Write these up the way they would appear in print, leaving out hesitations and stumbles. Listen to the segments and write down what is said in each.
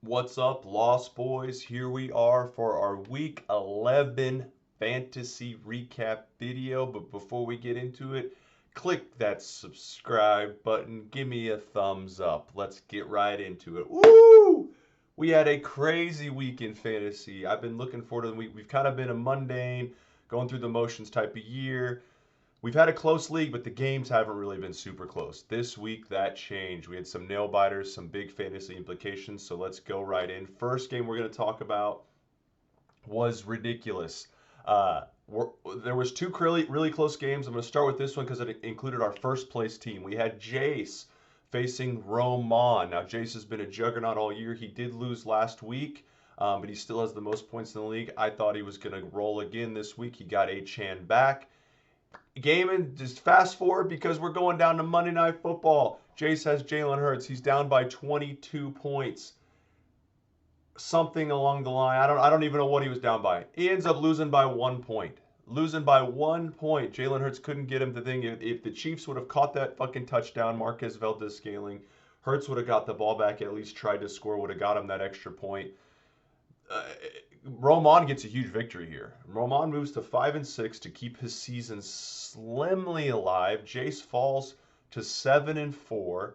What's up, Lost Boys? Here we are for our Week 11 fantasy recap video. But before we get into it, click that subscribe button. Give me a thumbs up. Let's get right into it. Woo! We had a crazy week in fantasy. I've been looking forward to the week. We've kind of been a mundane, going through the motions type of year. We've had a close league, but the games haven't really been super close. This week, that changed. We had some nail biters, some big fantasy implications. So let's go right in. First game we're going to talk about was ridiculous. Uh, there was two really close games. I'm going to start with this one because it included our first place team. We had Jace facing Roman. Now Jace has been a juggernaut all year. He did lose last week, but he still has the most points in the league. I thought he was going to roll again this week. He got Achane back. Gaming, just fast forward because we're going down to Monday Night Football. Jace has Jalen Hurts. He's down by 22 points. Something along the line. I don't even know what he was down by. He ends up losing by 1 point. Losing by 1 point. Jalen Hurts couldn't get him the thing. If the Chiefs would have caught that fucking touchdown, Marquez Valdez scaling, Hurts would have got the ball back, at least tried to score, would have got him that extra point. uh, Roman gets a huge victory here. Roman moves to 5-6 to keep his season slimly alive. Jace falls to 7-4.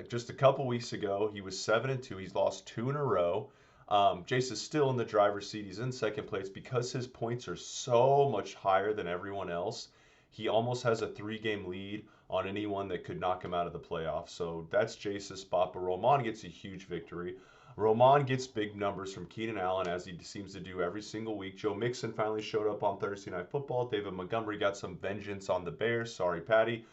Just a couple weeks ago, he was 7-2. He's lost two in a row. Jace is still in the driver's seat. He's in second place because his points are so much higher than everyone else. He almost has a three-game lead on anyone that could knock him out of the playoffs. So that's Jace's spot. But Roman gets a huge victory. Roman gets big numbers from Keenan Allen, as he seems to do every single week. Joe Mixon finally showed up on Thursday Night Football. David Montgomery got some vengeance on the Bears. Sorry, Patty.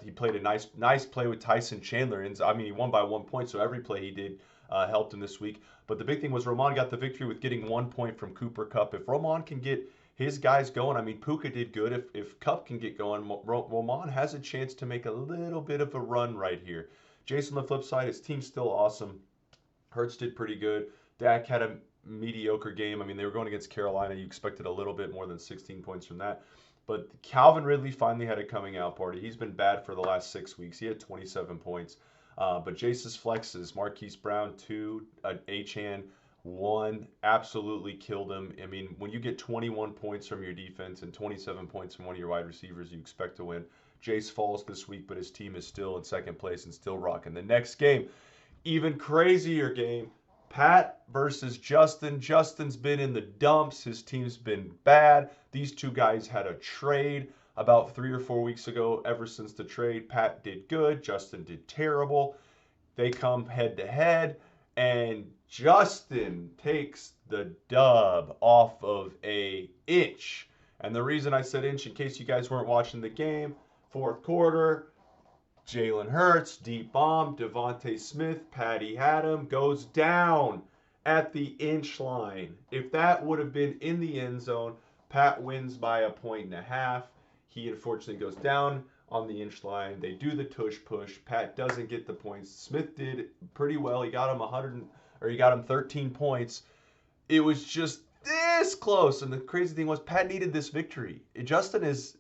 He played a nice play with Tyson Chandler. And I mean, he won by 1 point, so every play he did helped him this week. But the big thing was Roman got the victory with getting 1 point from Cooper Kupp. If Roman can get his guys going, I mean, Puka did good. If Kupp can get going, Roman has a chance to make a little bit of a run right here. Jason, on the flip side, his team's still awesome. Hurts did pretty good. Dak had a mediocre game. I mean, they were going against Carolina. You expected a little bit more than 16 points from that. But Calvin Ridley finally had a coming out party. He's been bad for the last 6 weeks. He had 27 points. But Jace's flexes, Marquise Brown, 2, Achane, 1, absolutely killed him. I mean, when you get 21 points from your defense and 27 points from one of your wide receivers, you expect to win. Jace falls this week, but his team is still in second place and still rocking. The next game, even crazier game. Pat versus Justin. Justin's been in the dumps. His team's been bad. These two guys had a trade about 3 or 4 weeks ago. Ever since the trade, Pat did good. Justin did terrible. They come head to head, and Justin takes the dub off of a inch. And the reason I said inch, in case you guys weren't watching the game, fourth quarter, Jalen Hurts, deep bomb, Devontae Smith, Patty had him, goes down at the inch line. If that would have been in the end zone, Pat wins by 1.5 points. He unfortunately goes down on the inch line. They do the tush push. Pat doesn't get the points. Smith did pretty well. He got him 100, or he got him 13 points. It was just this close, and the crazy thing was Pat needed this victory. Justin is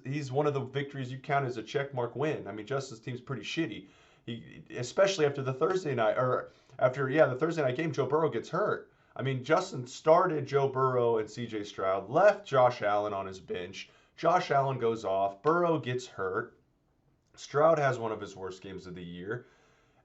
he's one of the victories you count as a checkmark win. I mean, Justin's team's pretty shitty. He, especially after the Thursday night, or after, the Thursday night game, Joe Burrow gets hurt. I mean, Justin started Joe Burrow and C.J. Stroud, left Josh Allen on his bench. Josh Allen goes off. Burrow gets hurt. Stroud has one of his worst games of the year.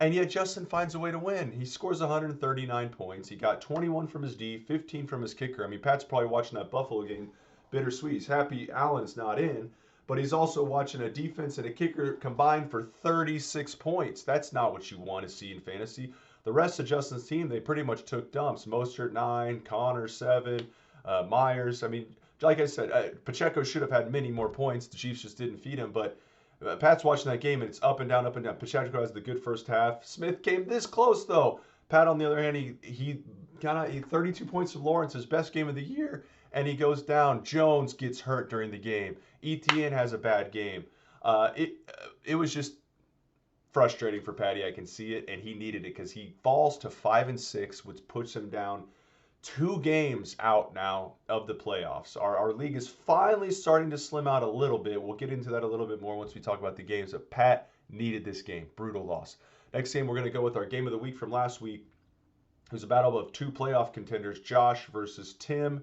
And yet Justin finds a way to win. He scores 139 points. He got 21 from his D, 15 from his kicker. I mean, Pat's probably watching that Buffalo game bittersweet. He's happy Allen's not in, but he's also watching a defense and a kicker combined for 36 points. That's not what you want to see in fantasy. The rest of Justin's team, they pretty much took dumps. Mostert 9, Connor 7, Myers. I mean, like I said, Pacheco should have had many more points. The Chiefs just didn't feed him, but Pat's watching that game, and it's up and down, up and down. Pacheco has the good first half. Smith came this close, though. Pat, on the other hand, he got 32 points from Lawrence, his best game of the year, and he goes down. Jones gets hurt during the game. Etienne has a bad game. It was just frustrating for Patty. I can see it, and he needed it because he falls to 5-6, which puts him down 2 games out now of the playoffs. Our league is finally starting to slim out a little bit. We'll get into that a little bit more once we talk about the games. But Pat needed this game. Brutal loss. Next game, we're going to go with our game of the week from last week. It was a battle of two playoff contenders, Josh versus Tim.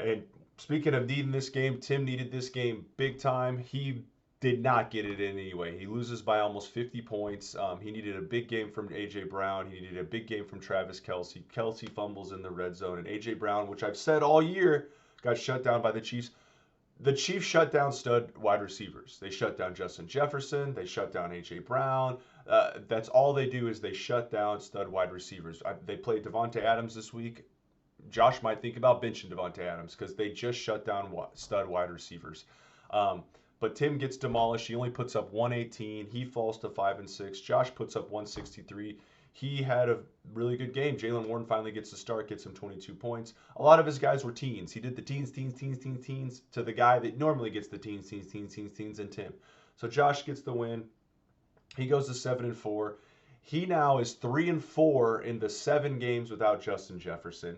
And speaking of needing this game, Tim needed this game big time. He did not get it in anyway. He loses by almost 50 points. He needed a big game from A.J. Brown. He needed a big game from Travis Kelce. Kelce fumbles in the red zone. And A.J. Brown, which I've said all year, got shut down by the Chiefs. The Chiefs shut down stud wide receivers. They shut down Justin Jefferson. They shut down A.J. Brown. That's all they do is they shut down stud wide receivers. They played Davante Adams this week. Josh might think about benching Davante Adams because they just shut down stud wide receivers. But Tim gets demolished. He only puts up 118. He falls to 5-6. Josh puts up 163. He had a really good game. Jaylen Warren finally gets the start, gets him 22 points. A lot of his guys were teens. He did the teens to the guy that normally gets the teens, and Tim. So Josh gets the win. He goes to 7-4. He now is 3-4 in the 7 games without Justin Jefferson.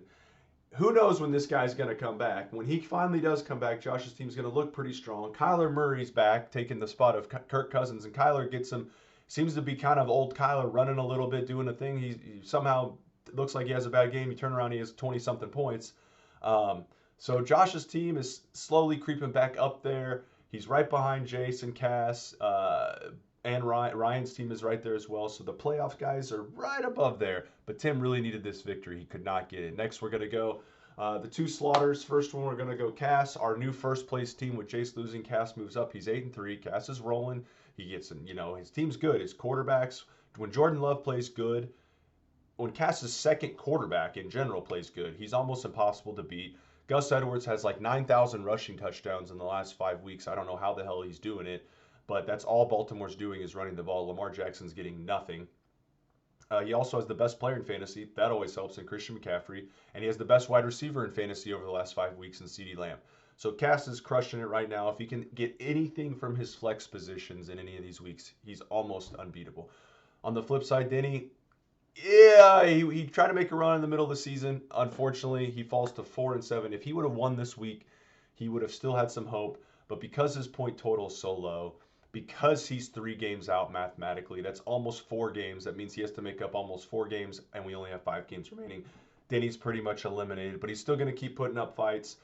Who knows when this guy's going to come back? When he finally does come back, Josh's team's going to look pretty strong. Kyler Murray's back, taking the spot of Kirk Cousins, and Kyler gets him. Seems to be kind of old Kyler, running a little bit, doing a thing. He somehow looks like he has a bad game. You turn around, he has 20-something points. So Josh's team is slowly creeping back up there. He's right behind Jason, Cass, and Ryan's team is right there as well. So the playoff guys are right above there. But Tim really needed this victory. He could not get it. Next, we're going to go the two slaughters. First one, we're going to go Cass, our new first place team. With Jace losing, Cass moves up. He's 8-3. Cass is rolling. He gets, his team's good. His quarterbacks, when Jordan Love plays good, when Cass's second quarterback in general plays good, he's almost impossible to beat. Gus Edwards has like 9,000 rushing touchdowns in the last 5 weeks. I don't know how the hell he's doing it. But that's all Baltimore's doing is running the ball. Lamar Jackson's getting nothing. He also has the best player in fantasy. That always helps in Christian McCaffrey. And he has the best wide receiver in fantasy over the last 5 weeks in CeeDee Lamb. So Cass is crushing it right now. If he can get anything from his flex positions in any of these weeks, he's almost unbeatable. On the flip side, Denny, he tried to make a run in the middle of the season. Unfortunately, he falls to 4-7. If he would have won this week, he would have still had some hope. But because his point total is so low, because he's 3 games out mathematically, that's almost 4 games. That means he has to make up almost 4 games, and we only have 5 games remaining. Denny's pretty much eliminated, but he's still going to keep putting up fights.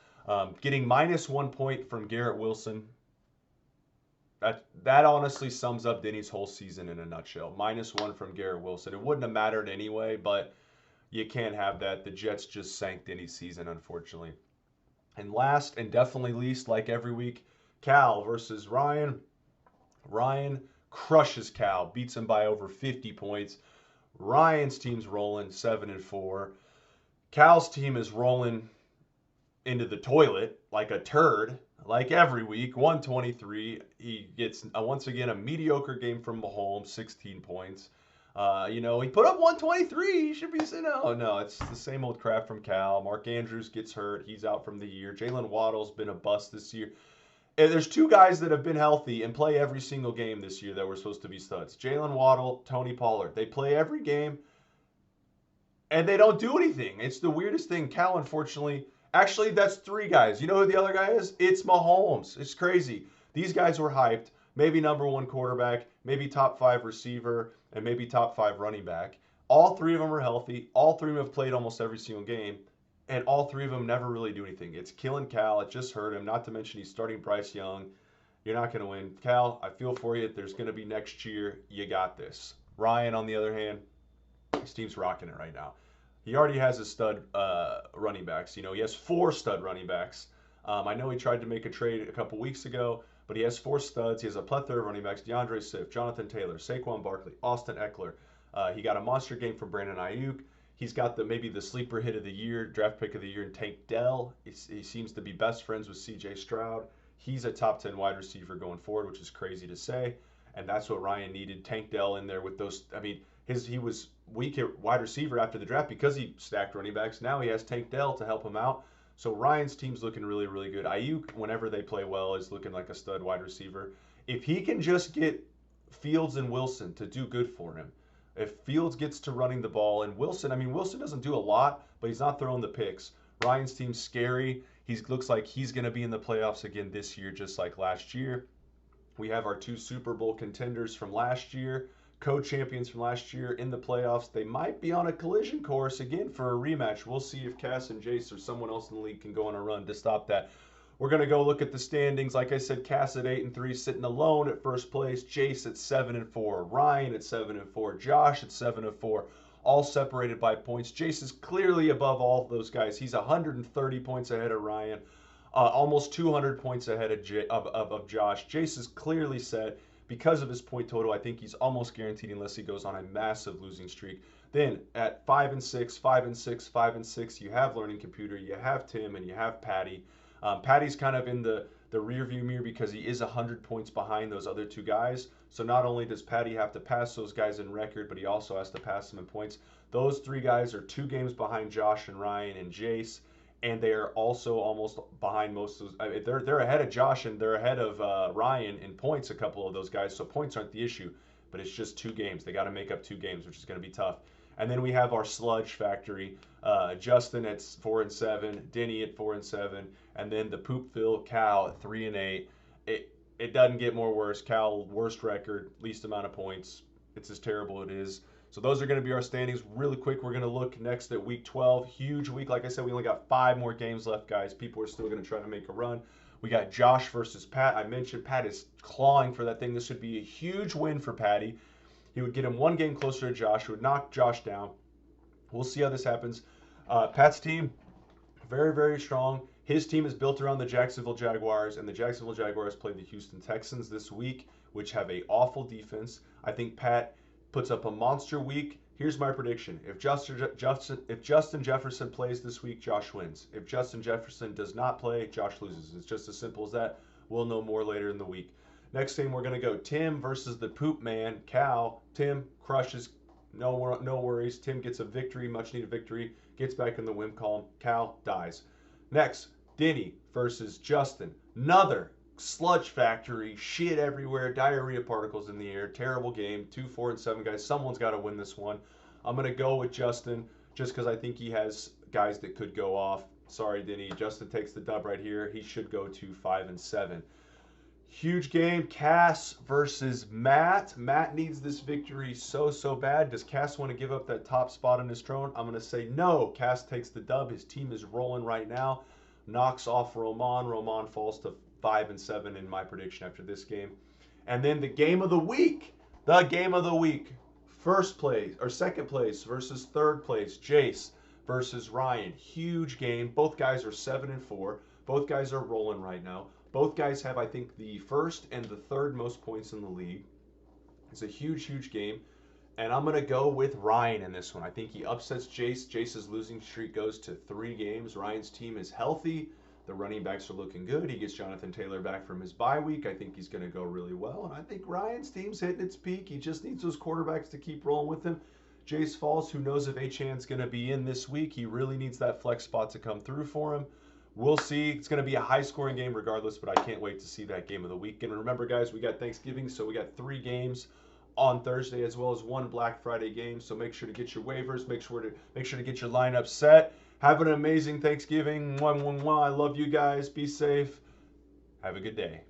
Getting -1 point from Garrett Wilson, that honestly sums up Denny's whole season in a nutshell. -1 from Garrett Wilson. It wouldn't have mattered anyway, but you can't have that. The Jets just sank Denny's season, unfortunately. And last and definitely least, like every week, Cal versus Ryan. Ryan crushes Cal, beats him by over 50 points. Ryan's team's rolling 7-4. Cal's team is rolling into the toilet like a turd, like every week. 123. He gets once again a mediocre game from Mahomes, 16 points. He put up 123. He should be saying, no, it's the same old crap from Cal. Mark Andrews gets hurt. He's out from the year. Jalen Waddle's been a bust this year. And there's 2 guys that have been healthy and play every single game this year that were supposed to be studs. Jalen Waddle, Tony Pollard. They play every game, and they don't do anything. It's the weirdest thing. Cal, unfortunately, actually, that's 3 guys. You know who the other guy is? It's Mahomes. It's crazy. These guys were hyped. Maybe #1 quarterback, maybe top 5 receiver, and maybe top 5 running back. All 3 of them are healthy. All 3 of them have played almost every single game. And all 3 of them never really do anything. It's killing Cal. It just hurt him. Not to mention he's starting Bryce Young. You're not going to win. Cal, I feel for you. There's going to be next year. You got this. Ryan, on the other hand, his team's rocking it right now. He already has his stud running backs. He has 4 stud running backs. I know he tried to make a trade a couple weeks ago, but he has 4 studs. He has a plethora of running backs. DeAndre Swift, Jonathan Taylor, Saquon Barkley, Austin Eckler. He got a monster game from Brandon Ayuk. He's got maybe the sleeper hit of the year, draft pick of the year in Tank Dell. He seems to be best friends with C.J. Stroud. He's a top 10 wide receiver going forward, which is crazy to say. And that's what Ryan needed. Tank Dell in there with those. He was weak at wide receiver after the draft because he stacked running backs. Now he has Tank Dell to help him out. So Ryan's team's looking really, really good. Ayuk, whenever they play well, is looking like a stud wide receiver. If he can just get Fields and Wilson to do good for him, if Fields gets to running the ball, and Wilson doesn't do a lot, but he's not throwing the picks. Ryan's team's scary. He looks like he's going to be in the playoffs again this year, just like last year. We have our 2 Super Bowl contenders from last year, co-champions from last year in the playoffs. They might be on a collision course again for a rematch. We'll see if Cass and Jace or someone else in the league can go on a run to stop that. We're going to go look at the standings. Like I said, Cass at 8-3, sitting alone at first place. Jace at 7-4. Ryan at 7-4. Josh at 7-4. All separated by points. Jace is clearly above all of those guys. He's 130 points ahead of Ryan. Almost 200 points ahead of Josh. Jace is clearly set. Because of his point total, I think he's almost guaranteed unless he goes on a massive losing streak. Then at 5-6, 5-6, 5-6, you have Learning Computer, you have Tim, and you have Patty. Patty's kind of in the rear view mirror because he is 100 points behind those other two guys. So not only does Patty have to pass those guys in record, but he also has to pass them in points. Those three guys are 2 games behind Josh and Ryan and Jace. And they are also almost behind most of those. They're ahead of Josh and they're ahead of Ryan in points, a couple of those guys. So points aren't the issue, but it's just 2 games. They got to make up 2 games, which is going to be tough. And then we have our sludge factory. Justin at 4-7, Denny at 4-7, and then the Poopville Cal at 3-8. It doesn't get more worse. Cal, worst record, least amount of points. It's as terrible it is. So those are going to be our standings. Really quick, we're going to look next at week 12. Huge week. Like I said, we only got 5 more games left, guys. People are still going to try to make a run. We got Josh versus Pat. I mentioned Pat is clawing for that thing. This would be a huge win for Patty. He would get him 1 game closer to Josh. He would knock Josh down. We'll see how this happens. Pat's team, very, very strong. His team is built around the Jacksonville Jaguars, and the Jacksonville Jaguars play the Houston Texans this week, which have an awful defense. I think Pat puts up a monster week. Here's my prediction. If Justin Jefferson plays this week, Josh wins. If Justin Jefferson does not play, Josh loses. It's just as simple as that. We'll know more later in the week. Next game, we're going to go Tim versus the Poop Man, Cal. Tim crushes. No worries. Tim gets a victory, much needed victory. Gets back in the win column. Cal dies. Next, Denny versus Justin. Another sludge factory, shit everywhere, diarrhea particles in the air, terrible game. 2, 4, and 7 guys. Someone's got to win this one. I'm going to go with Justin just because I think he has guys that could go off. Sorry, Denny. Justin takes the dub right here. He should go to 5-7. Huge game. Cass versus Matt. Matt needs this victory so bad. Does Cass want to give up that top spot on his throne? I'm going to say no. Cass takes the dub. His team is rolling right now. Knocks off Roman. Roman falls to 5-7 in my prediction after this game. And then the game of the week. The game of the week. First place or second place versus third place. Jace versus Ryan. Huge game. Both guys are 7-4. Both guys are rolling right now. Both guys have, I think, the first and the third most points in the league. It's a huge game. And I'm going to go with Ryan in this one. I think he upsets Jace. Jace's losing streak goes to 3 games. Ryan's team is healthy. The running backs are looking good. He gets Jonathan Taylor back from his bye week. I think he's going to go really well. And I think Ryan's team's hitting its peak. He just needs those quarterbacks to keep rolling with him. Jace Falls, who knows if Achan's going to be in this week. He really needs that flex spot to come through for him. We'll see. It's going to be a high-scoring game regardless, but I can't wait to see that game of the week. And remember, guys, we got Thanksgiving, so we got 3 games on Thursday as well as 1 Black Friday game. So make sure to get your waivers. Make sure to get your lineup set. Have an amazing Thanksgiving. Mwah, mwah, mwah. I love you guys. Be safe. Have a good day.